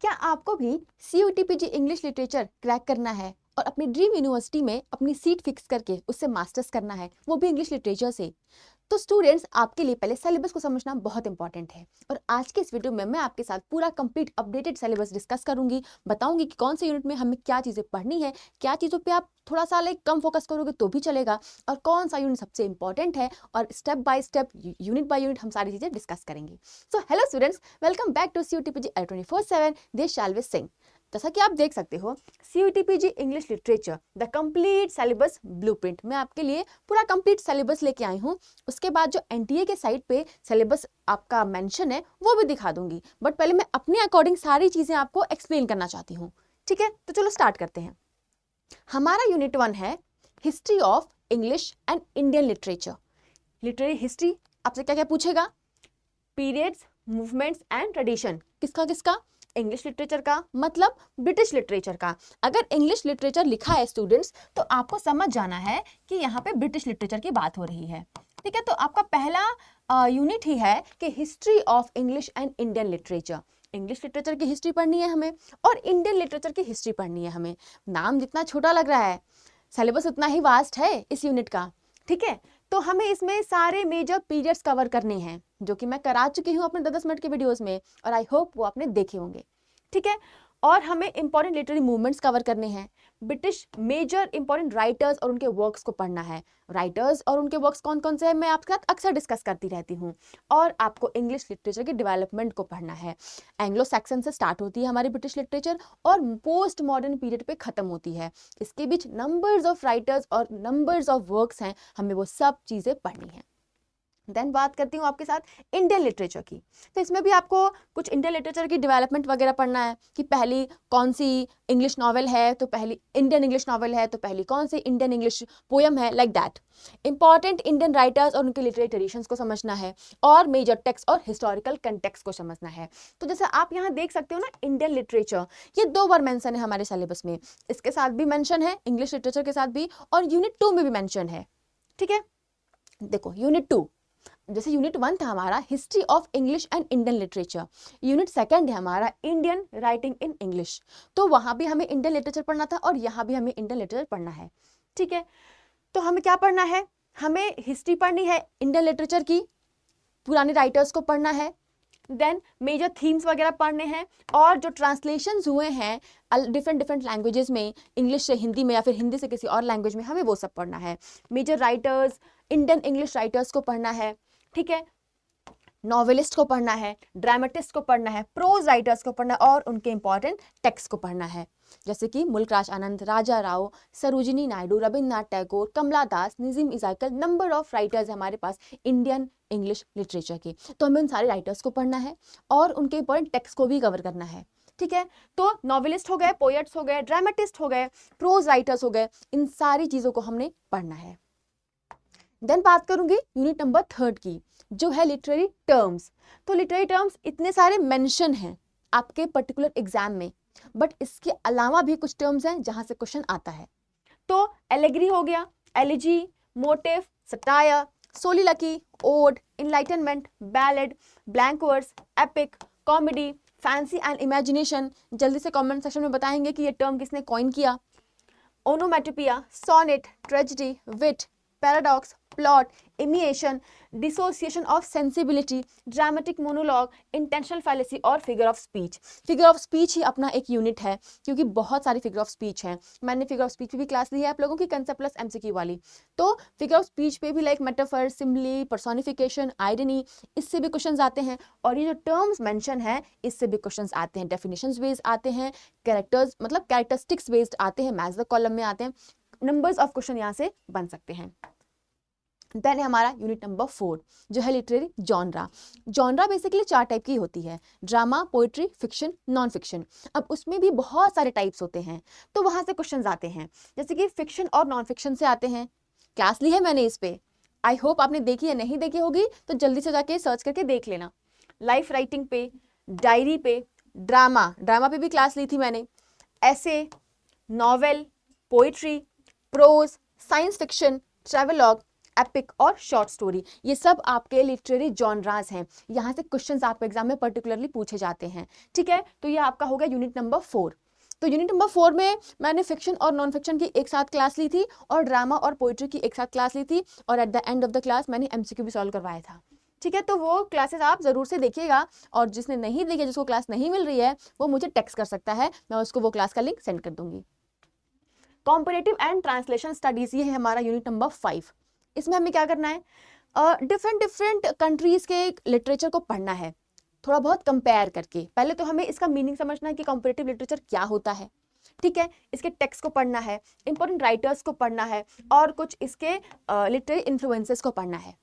क्या आपको भी CUTPG इंग्लिश लिटरेचर क्रैक करना है और अपनी ड्रीम यूनिवर्सिटी में अपनी सीट फिक्स करके उससे मास्टर्स करना है, वो भी इंग्लिश लिटरेचर से? तो स्टूडेंट्स, आपके लिए पहले सिलेबस को समझना बहुत इंपॉर्टेंट है और आज के इस वीडियो में मैं आपके साथ पूरा कंप्लीट अपडेटेड सिलेबस डिस्कस करूंगी, बताऊंगी कि कौन से यूनिट में हमें क्या चीज़ें पढ़नी है, क्या चीज़ों पे आप थोड़ा सा लाइक कम फोकस करोगे तो भी चलेगा, और कौन सा यूनिट सबसे इंपॉर्टेंट है, और step by step, unit by unit हम सारी चीज़ें डिस्कस करेंगे। So hello students, welcome back to CUTPG 24/7 this Shalvi Singh. जैसा कि आप देख सकते हो, CUTPG English literature the complete syllabus blueprint, मैं आपके लिए पूरा कंप्लीट सिलेबस लेके आई हूँ। उसके बाद जो NTA के साइट पे सिलेबस आपका मेंशन है वो भी दिखा दूंगी, बट पहले मैं अपने अकॉर्डिंग सारी चीजें आपको एक्सप्लेन करना चाहती हूँ। ठीक है, तो चलो स्टार्ट करते हैं। हमारा यूनिट 1 है history of English and Indian literature. Literary history आपसे क्या क्या पूछेगा? Periods, movements and tradition. किसका किसका? इंग्लिश लिटरेचर का, मतलब ब्रिटिश लिटरेचर का। अगर इंग्लिश लिटरेचर लिखा है स्टूडेंट्स, तो आपको समझ जाना है कि यहाँ पे ब्रिटिश लिटरेचर की बात हो रही है। ठीक है, तो आपका पहला यूनिट ही है कि history of English and Indian literature. English literature की हिस्ट्री पढ़नी है हमें और इंडियन लिटरेचर की हिस्ट्री पढ़नी है हमें। नाम जितना छोटा लग रहा है, सिलेबस उतना ही वास्ट है इस यूनिट का। ठीक है, तो हमें इसमें सारे मेजर पीरियड्स कवर करने हैं, जो कि मैं करा चुकी हूँ अपने 10 मिनट के वीडियोस में, और आई होप वो आपने देखे होंगे। ठीक है, और हमें इंपॉर्टेंट लिटरेरी मूवमेंट्स कवर करने हैं। ब्रिटिश मेजर इंपॉर्टेंट राइटर्स और उनके वर्क्स को पढ़ना है। राइटर्स और उनके वर्क्स कौन कौन से हैं मैं आपके साथ अक्सर डिस्कस करती रहती हूँ। और आपको इंग्लिश लिटरेचर की डेवलपमेंट को पढ़ना है। एंग्लो सैक्सन से स्टार्ट होती है हमारी ब्रिटिश लिटरेचर और पोस्ट मॉडर्न पीरियड पे खत्म होती है। इसके बीच नंबर्स ऑफ राइटर्स और नंबर्स ऑफ वर्क्स हैं, हमें वो सब चीज़ें पढ़नी है। देन बात करती हूँ आपके साथ इंडियन लिटरेचर की। तो इसमें भी आपको कुछ इंडियन लिटरेचर की डेवलपमेंट वगैरह पढ़ना है कि पहली कौन सी इंग्लिश नॉवेल है, तो पहली इंडियन इंग्लिश नॉवेल है, तो पहली कौन सी इंडियन इंग्लिश पोयम है, like that. Important Indian writers और उनके लिटरेरी ट्रेडिशंस को समझना है और मेजर टेक्स्ट और हिस्टोरिकल कंटेक्स्ट को समझना है। तो जैसे आप यहाँ देख सकते हो ना, इंडियन लिटरेचर ये 2 बार मेंशन है हमारे सिलेबस में। इसके साथ भी मेंशन है, इंग्लिश लिटरेचर के साथ भी, और यूनिट 2 में भी मेंशन है। ठीक है, देखो यूनिट 2, जैसे यूनिट 1 था हमारा history of English and Indian literature, unit 2 है हमारा इंडियन राइटिंग इन इंग्लिश। तो वहां भी हमें इंडियन लिटरेचर पढ़ना था और यहाँ भी हमें इंडियन लिटरेचर पढ़ना है। ठीक है, तो हमें क्या पढ़ना है? हमें हिस्ट्री पढ़नी है इंडियन लिटरेचर की, पुराने राइटर्स को पढ़ना है, देन मेजर थीम्स वगैरह पढ़ने हैं, और जो ट्रांसलेशंस हुए हैं डिफरेंट डिफरेंट लैंग्वेजेस में, इंग्लिश से हिंदी में या फिर हिंदी से किसी और लैंग्वेज में, हमें वो सब पढ़ना है। Major writers, Indian English writers को पढ़ना है। ठीक है, नॉवेलिस्ट को पढ़ना है, ड्रामेटिस्ट को पढ़ना है, प्रोज राइटर्स को पढ़ना है, और उनके इंपॉर्टेंट टेक्स्ट को पढ़ना है, जैसे कि मुल्कराज आनंद, राजा राव, सरोजिनी नायडू, रविन्द्रनाथ टैगोर, कमला दास, नजीम इजाकल, नंबर ऑफ राइटर्स है हमारे पास इंडियन इंग्लिश लिटरेचर के। तो हमें उन सारे राइटर्स को पढ़ना है और उनके इंपॉर्टेंट टेक्स्ट को भी कवर करना है। ठीक है, तो नॉवेलिस्ट हो गए, पोएट्स हो गए, ड्रामेटिस्ट हो गए, प्रोज राइटर्स हो गए, इन सारी चीजों को हमने पढ़ना है। देन बात करूंगी यूनिट नंबर 3 की, जो है लिटरेरी टर्म्स। तो लिटरेरी टर्म्स इतने सारे मेंशन हैं आपके पर्टिकुलर एग्जाम में, बट इसके अलावा भी कुछ टर्म्स हैं जहां से क्वेश्चन आता है। तो एलेगरी हो गया, elegy, motive, satire, soliloquy, ode, enlightenment, ballad, blank verse, epic, comedy, fancy and imagination. जल्दी से कमेंट सेक्शन में बताएंगे कि ये टर्म किसने कॉइन किया। Onomatopoeia, sonnet, tragedy, wit, paradox, plot, imitation, dissociation of sensibility, dramatic monologue, intentional fallacy और figure of speech. Figure of speech ही अपना एक यूनिट है, क्योंकि बहुत सारी फिगर ऑफ स्पीच हैं। मैंने फिगर ऑफ स्पीच पे भी क्लास ली है आप लोगों की, कंसेप्ट प्लस MCQ वाली। तो फिगर ऑफ स्पीच पे भी लाइक मेटाफर, सिम्बली, पर्सोनिफिकेशन, आइडनी, इससे भी क्वेश्चंस आते हैं। और ये जो टर्म्स मेंशन है, इससे भी क्वेश्चंस आते हैं। डेफिनेशंस बेस्ड आते हैं, कैरेक्टर्स मतलब कैरेक्टरिस्टिक्स बेस्ड आते हैं, मैथ्स द कॉलम में आते हैं। नंबर्स ऑफ क्वेश्चन यहाँ से बन सकते हैं। देन है हमारा यूनिट नंबर 4, जो है literary genre. Genre basically 4 type की होती है, drama, poetry, fiction, non fiction. अब उसमें भी बहुत सारे टाइप्स होते हैं, तो वहां से क्वेश्चंस आते हैं, जैसे कि फिक्शन और नॉन फिक्शन से आते हैं। क्लास ली है मैंने इस पे, आई होप आपने देखी है, नहीं देखी होगी तो जल्दी से जाके सर्च करके देख लेना। लाइफ राइटिंग पे, डायरी पे, ड्रामा पे भी क्लास ली थी मैंने, ऐसे, novel, poetry, prose, science fiction, travelogue, epic और शॉर्ट स्टोरी, ये सब आपके लिटरेरी जॉनरास हैं। यहाँ से क्वेश्चंस आपके एग्जाम में पर्टिकुलरली पूछे जाते हैं। ठीक है, तो ये आपका हो गया यूनिट नंबर 4। तो यूनिट नंबर 4 में मैंने फिक्शन और नॉन फिक्शन की एक साथ क्लास ली थी और ड्रामा और पोइट्री की एक साथ क्लास ली थी, और at the end of the class मैंने एमसीक्यू भी सॉल्व करवाया था। ठीक है, तो वो क्लासेस आप जरूर से देखिएगा, और जिसने नहीं देखी, जिसको क्लास नहीं मिल रही है, वो मुझे टेक्स्ट कर सकता है, मैं उसको वो क्लास का लिंक सेंड कर दूंगी। कॉम्परेटिव एंड ट्रांसलेशन स्टडीज, ये है हमारा यूनिट नंबर 5। इसमें हमें क्या करना है, डिफरेंट कंट्रीज के लिटरेचर को पढ़ना है, थोड़ा बहुत कंपेयर करके। पहले तो हमें इसका मीनिंग समझना है कि कॉम्परेटिव लिटरेचर क्या होता है। ठीक है, इसके टेक्स्ट को पढ़ना है, इंपॉर्टेंट राइटर्स को पढ़ना है, और कुछ इसके लिटरेरी इन्फ्लुएंसेस को पढ़ना है।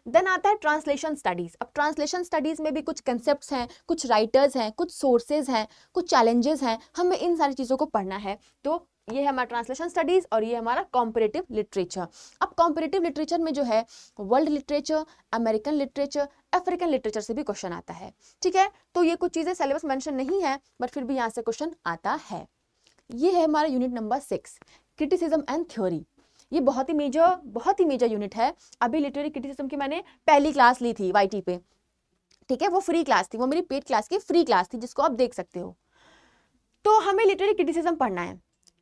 देन आता है ट्रांसलेशन स्टडीज। अब ट्रांसलेशन स्टडीज में भी कुछ कंसेप्ट्स हैं, कुछ राइटर्स हैं, कुछ सोर्सेज हैं, कुछ चैलेंजेस हैं, हमें इन सारी चीज़ों को पढ़ना है। तो ये है हमारा ट्रांसलेशन स्टडीज और ये हमारा कॉम्परेटिव लिटरेचर। अब कॉम्परेटिव लिटरेचर में जो है world literature, American literature, African literature से भी क्वेश्चन आता है। ठीक है, तो ये कुछ चीज़ें सिलेबस मेंशन नहीं है, बट फिर भी यहाँ से क्वेश्चन आता है। ये है हमारा unit number 6, criticism and theory. ये बहुत ही मेजर यूनिट है। अभी लिटरेरी क्रिटिसिज्म की मैंने पहली क्लास ली थी YT पे। ठीक है, वो फ्री क्लास थी, वो मेरी पेड क्लास की फ्री क्लास थी, जिसको आप देख सकते हो। तो हमें लिटरेरी क्रिटिसिज्म पढ़ना है,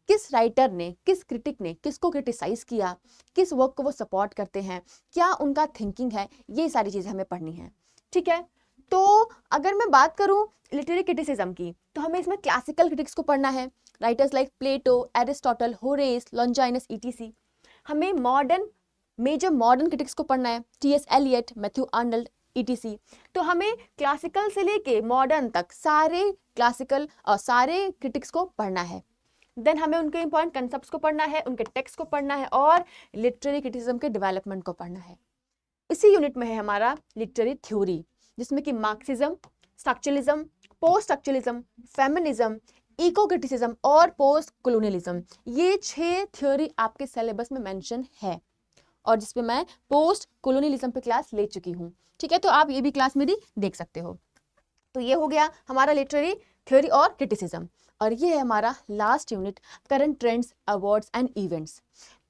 किस राइटर ने, किस क्रिटिक ने किसको क्रिटिसाइज किया, किस वर्क को वो सपोर्ट करते हैं, क्या उनका थिंकिंग है, ये सारी चीज़ें हमें पढ़नी है। ठीक है, तो अगर मैं बात करूं लिटरेरी क्रिटिसिज्म की, तो हमें इसमें क्लासिकल क्रिटिक्स को पढ़ना है, writers like Plato, Aristotle, Horace, Longinus, ETC। हमें मेजर मॉडर्न क्रिटिक्स को पढ़ना है, T.S. Eliot, Matthew Arnold, ETC। तो हमें क्लासिकल से लेके मॉडर्न तक सारे क्लासिकल और सारे क्रिटिक्स को पढ़ना है। देन हमें उनके इंपॉर्टेंट कंसेप्ट्स को पढ़ना है, उनके टेक्स्ट को पढ़ना है, और लिटरेरी क्रिटिसिज्म के डेवलपमेंट को पढ़ना है। इसी यूनिट में है हमारा लिटरेरी थ्योरी, जिसमें कि Marxism, structuralism, post structuralism, feminism, eco criticism और पोस्ट कॉलोनियलिज्म, ये 6 थ्योरी आपके सिलेबस में मेंशन है, और जिसपे मैं पोस्ट कॉलोनियलिज्म पे क्लास ले चुकी हूँ। ठीक है, तो आप ये भी क्लास मेरी देख सकते हो। तो ये हो गया हमारा लिटरेरी थ्योरी और क्रिटिसिज्म। और ये है हमारा last unit, current trends, awards and events.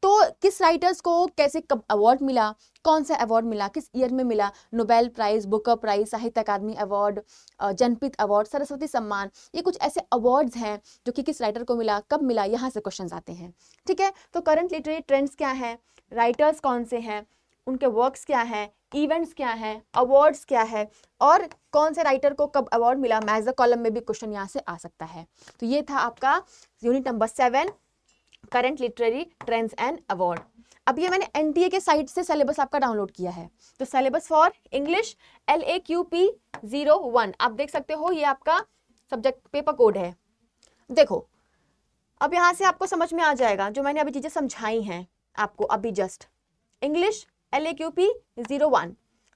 तो किस राइटर्स को कैसे कब अवार्ड मिला, कौन सा अवार्ड मिला, किस ईयर में मिला, नोबेल प्राइज, बुकर प्राइज, साहित्य अकादमी अवार्ड, जनपीत अवार्ड, सरस्वती सम्मान, ये कुछ ऐसे अवार्ड्स हैं जो कि किस राइटर को मिला, कब मिला, यहाँ से क्वेश्चंस आते हैं। ठीक है, तो करंट लिटरेरी ट्रेंड्स क्या है, राइटर्स कौन से हैं, उनके वर्क्स क्या हैं, इवेंट्स क्या हैं, अवार्ड्स क्या है, और कौन से राइटर को कब अवार्ड मिला, मैथ्स द कॉलम में भी क्वेश्चन यहाँ से आ सकता है। तो ये था आपका unit number 7, current literary trends and award. अब ये मैंने NTA के साइट से सिलेबस आपका डाउनलोड किया है। तो सिलेबस फॉर इंग्लिश LAQP 01 आप देख सकते हो, ये आपका सब्जेक्ट पेपर कोड है। देखो, अब यहाँ से आपको समझ में आ जाएगा जो मैंने अभी चीजें समझाई हैं आपको अभी जस्ट। इंग्लिश LAQP 01,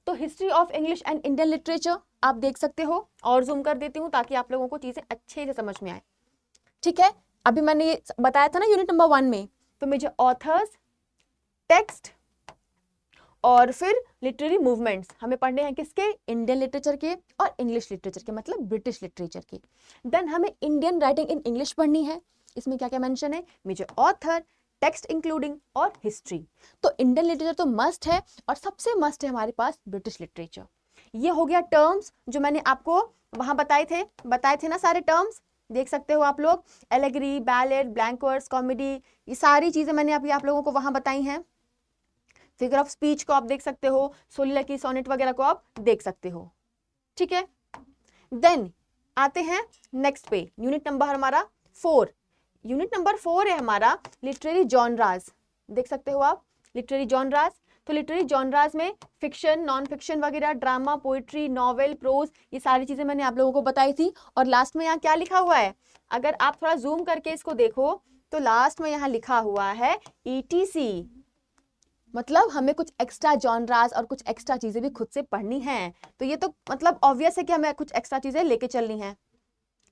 तो history of English and Indian literature आप देख सकते हो, और जूम कर देती हूँ ताकि आप लोगों को चीजें अच्छे से समझ में आए। ठीक है, अभी मैंने ये बताया था ना यूनिट नंबर 1 में, तो मुझे ऑथर्स, टेक्स्ट और फिर लिटरेरी मूवमेंट्स हमें पढ़ने हैं, किसके, इंडियन लिटरेचर के और इंग्लिश लिटरेचर के, मतलब ब्रिटिश लिटरेचर के। देन हमें इंडियन राइटिंग इन इंग्लिश पढ़नी है, इसमें क्या क्या मेंशन है, मेजर ऑथर, टेक्स्ट इंक्लूडिंग और हिस्ट्री। तो इंडियन लिटरेचर तो मस्ट है, और सबसे मस्ट है हमारे पास ब्रिटिश लिटरेचर। ये हो गया टर्म्स जो मैंने आपको वहां बताए थे ना, सारे टर्म्स देख सकते हो आप लोग, allegory, ballad, blank verse, comedy, ये सारी चीजें मैंने अभी आप लोगों को वहां बताई हैं। फिगर ऑफ स्पीच को आप देख सकते हो, सोलिलकी, सोनेट वगैरह को आप देख सकते हो। ठीक है, देन आते हैं नेक्स्ट पे, यूनिट नंबर हमारा 4। यूनिट नंबर 4 है हमारा लिटरेरी जॉनराज, देख सकते हो आप, लिटरेरी जॉनराज। तो लिटरेरी जॉनराज में फिक्शन, नॉन फिक्शन वगैरह, ड्रामा, पोइट्री, नॉवेल, प्रोज, ये सारी चीजें मैंने आप लोगों को बताई थी। और लास्ट में यहाँ क्या लिखा हुआ है, अगर आप थोड़ा जूम करके इसको देखो तो लास्ट में यहाँ लिखा हुआ है ETC, मतलब हमें कुछ एक्स्ट्रा जॉनराज और कुछ एक्स्ट्रा चीजें भी खुद से पढ़नी हैं। तो ये तो मतलब ऑब्वियस है कि हमें कुछ एक्स्ट्रा चीजें लेके चलनी है।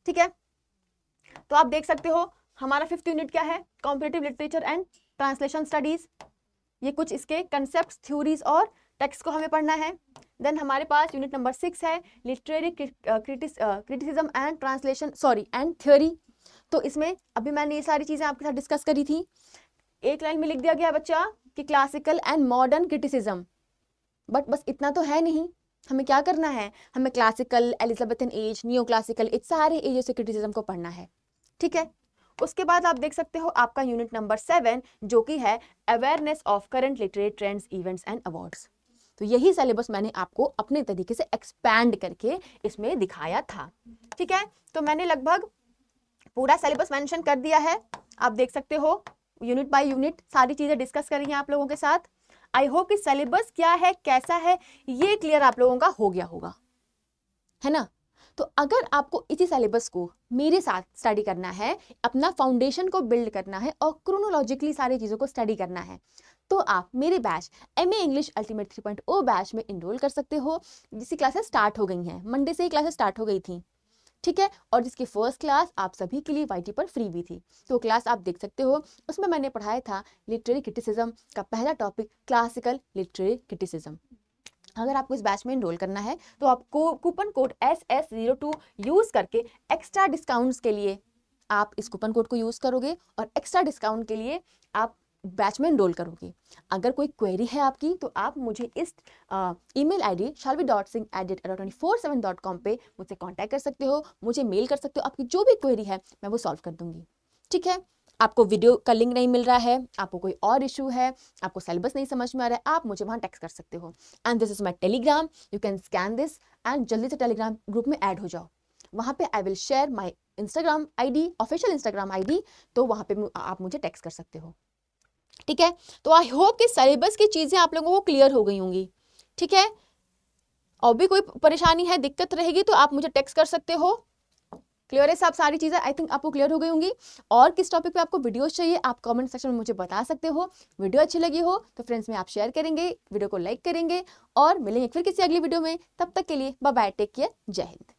ठीक है, तो आप देख सकते हो हमारा 5th यूनिट क्या है, comparative literature and translation studies. ये कुछ इसके कंसेप्ट्स, थ्योरीज और टेक्स्ट को हमें पढ़ना है। देन हमारे पास यूनिट नंबर 6 है literary criticism and translation and theory. तो इसमें अभी मैंने ये सारी चीजें आपके साथ डिस्कस करी थी। एक लाइन में लिख दिया गया बच्चा, कि classical and modern criticism, but बस इतना तो है नहीं, हमें क्या करना है, हमें classical, Elizabethan age, neo classical, इस सारे एजों से क्रिटिसिज्म को पढ़ना है, ठीक है। उसके बाद आप देख सकते हो आपका यूनिट नंबर 7 जो कि है awareness of current literary trends, events and awards. तो यही सिलेबस मैंने आपको अपने तरीके से एक्सपैंड करके इसमें दिखाया था, ठीक है। तो मैंने लगभग पूरा सिलेबस मेंशन कर दिया है, आप देख सकते हो यूनिट बाय यूनिट सारी चीजें डिस्कस करेंगे आप लोगों के साथ। आई होप कि सिलेबस क्या है, कैसा है, ये क्लियर आप लोगों का हो गया होगा, है ना। तो अगर आपको इसी सिलेबस को मेरे साथ स्टडी करना है, अपना फाउंडेशन को बिल्ड करना है और क्रोनोलॉजिकली सारी चीज़ों को स्टडी करना है, तो आप मेरे batch MA English ultimate 3.0 batch में इनरोल कर सकते हो, जिसकी क्लासेस स्टार्ट हो गई हैं, मंडे से ही क्लासेस स्टार्ट हो गई थी, ठीक है। और जिसकी फर्स्ट क्लास आप सभी के लिए YT पर फ्री भी थी, तो क्लास आप देख सकते हो। उसमें मैंने पढ़ाया था लिटरेरी क्रिटिसिज्म का पहला टॉपिक, क्लासिकल लिटरेरी क्रिटिसिज्म। अगर आपको इस बैच में इनरोल करना है तो आपको कूपन कोड SS02 यूज करके एक्स्ट्रा डिस्काउंट्स के लिए आप इस कूपन कोड को यूज करोगे और एक्स्ट्रा डिस्काउंट के लिए आप बैच में इनरोल करोगे। अगर कोई क्वेरी है आपकी तो आप मुझे इस ईमेल ID shalvi.singh@247.com पे मुझसे कांटेक्ट कर सकते हो, मुझे मेल कर सकते हो, आपकी जो भी क्वेरी है मैं वो सॉल्व कर दूंगी, ठीक है। आपको वीडियो का लिंक नहीं मिल रहा है, आपको कोई और इशू है, आपको सिलेबस नहीं समझ में आ रहा है, आप मुझे वहां टेक्स्ट कर सकते हो। And this is my Telegram, you can scan this and जल्दी से टेलीग्राम ग्रुप में ऐड हो जाओ। वहां पे I will share my Instagram ID, official Instagram ID, तो वहां पे आप मुझे टेक्स्ट कर सकते हो, ठीक है। तो आई होप कि सिलेबस की चीजें आप लोगों को क्लियर हो गई होंगी, ठीक है। और भी कोई परेशानी है, दिक्कत रहेगी तो आप मुझे टेक्स्ट कर सकते हो। क्लियर है सब सारी चीजें, आई थिंक आपको क्लियर हो गई होंगी। और किस टॉपिक पे आपको वीडियोस चाहिए आप कमेंट सेक्शन में मुझे बता सकते हो। वीडियो अच्छी लगी हो तो फ्रेंड्स में आप शेयर करेंगे, वीडियो को लाइक करेंगे और मिलेंगे फिर किसी अगली वीडियो में। तब तक के लिए बाय बाय, टेक केयर, जय हिंद।